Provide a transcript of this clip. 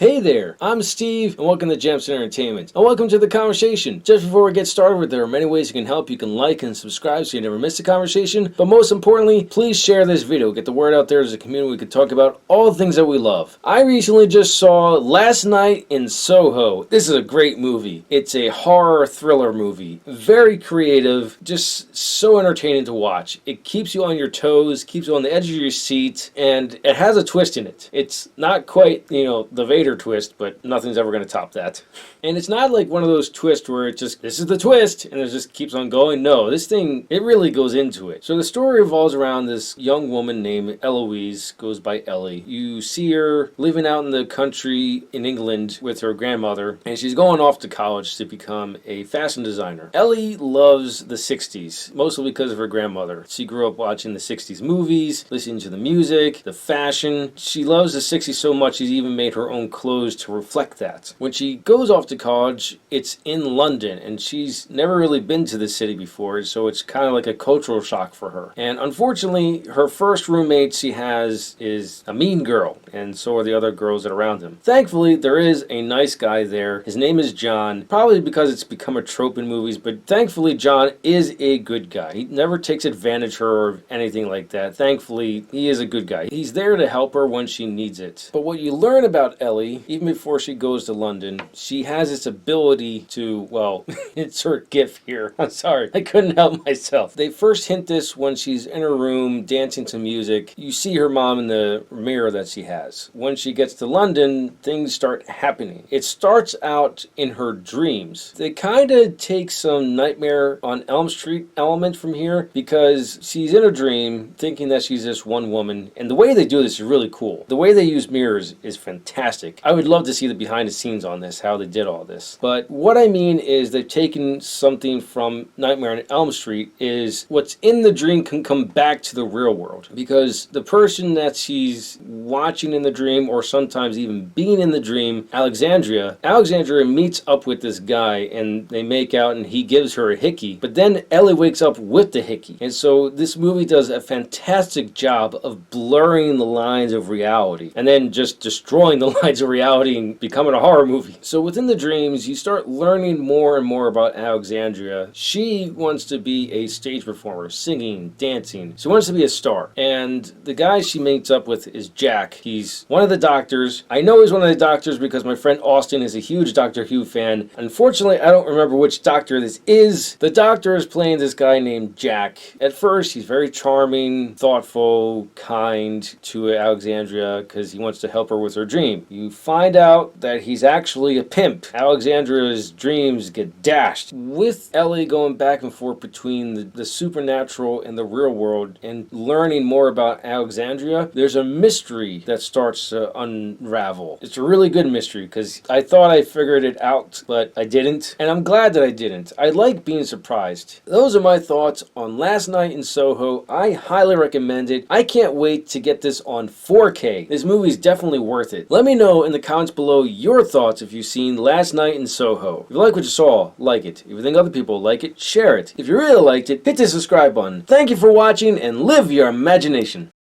Hey there, I'm Steve, and welcome to Jamsin Entertainment. And welcome to the conversation. Just before we get started, there are many ways you can help. You can like and subscribe so you never miss a conversation. But most importantly, please share this video. Get the word out there as a community. We can talk about all the things that we love. I recently just saw Last Night in Soho. This is a great movie. It's a horror thriller movie. Very creative, just so entertaining to watch. It keeps you on your toes, keeps you on the edge of your seat, and it has a twist in it. It's not quite, the Vader twist, but nothing's ever going to top that. And it's not like one of those twists where it just, this is the twist, and it just keeps on going. No, this thing, it really goes into it. So the story revolves around this young woman named Eloise, goes by Ellie. You see her living out in the country in England with her grandmother, and she's going off to college to become a fashion designer. Ellie loves the 60s, mostly because of her grandmother. She grew up watching the 60s movies, listening to the music, the fashion. She loves the 60s so much she's even made her own clothes to reflect that. When she goes off to college, it's in London, and she's never really been to the city before, so it's kind of like a cultural shock for her. And unfortunately, her first roommate she has is a mean girl, and so are the other girls that are around him. Thankfully, there is a nice guy there. His name is John, probably because it's become a trope in movies, but thankfully John is a good guy. He never takes advantage of her or anything like that. Thankfully, he is a good guy. He's there to help her when she needs it. But what you learn about Ellie, even before she goes to London, she has this ability to, well, insert GIF here. I'm sorry, I couldn't help myself. They first hint this when she's in her room dancing to music. You see her mom in the mirror that she has. When she gets to London, things start happening. It starts out in her dreams. They kind of take some Nightmare on Elm Street element from here because she's in a dream thinking that she's this one woman, and the way they do this is really cool. The way they use mirrors is fantastic. I would love to see the behind the scenes on this, how they did all this. But what I mean is they've taken something from Nightmare on Elm Street is what's in the dream can come back to the real world, because the person that she's watching in the dream, or sometimes even being in the dream, Alexandria meets up with this guy and they make out and he gives her a hickey, but then Ellie wakes up with the hickey. And so this movie does a fantastic job of blurring the lines of reality and then just destroying the lines of reality and becoming a horror movie. So within the dreams, you start learning more and more about Alexandria. She wants to be a stage performer, singing, dancing. She wants to be a star. And the guy she meets up with is Jack. He's one of the doctors. I know he's one of the doctors because my friend Austin is a huge Doctor Who fan. Unfortunately, I don't remember which doctor this is. The doctor is playing this guy named Jack. At first, he's very charming, thoughtful, kind to Alexandria because he wants to help her with her dream. You find out that he's actually a pimp. Alexandria's dreams get dashed. With Ellie going back and forth between the supernatural and the real world and learning more about Alexandria, there's a mystery that starts to unravel. It's a really good mystery because I thought I figured it out, but I didn't. And I'm glad that I didn't. I like being surprised. Those are my thoughts on Last Night in Soho. I highly recommend it. I can't wait to get this on 4K. This movie is definitely worth it. Let me know in the comments below your thoughts if you've seen Last Night in Soho. If you like what you saw, like it. If you think other people like it, share it. If you really liked it, hit the subscribe button. Thank you for watching and live your imagination.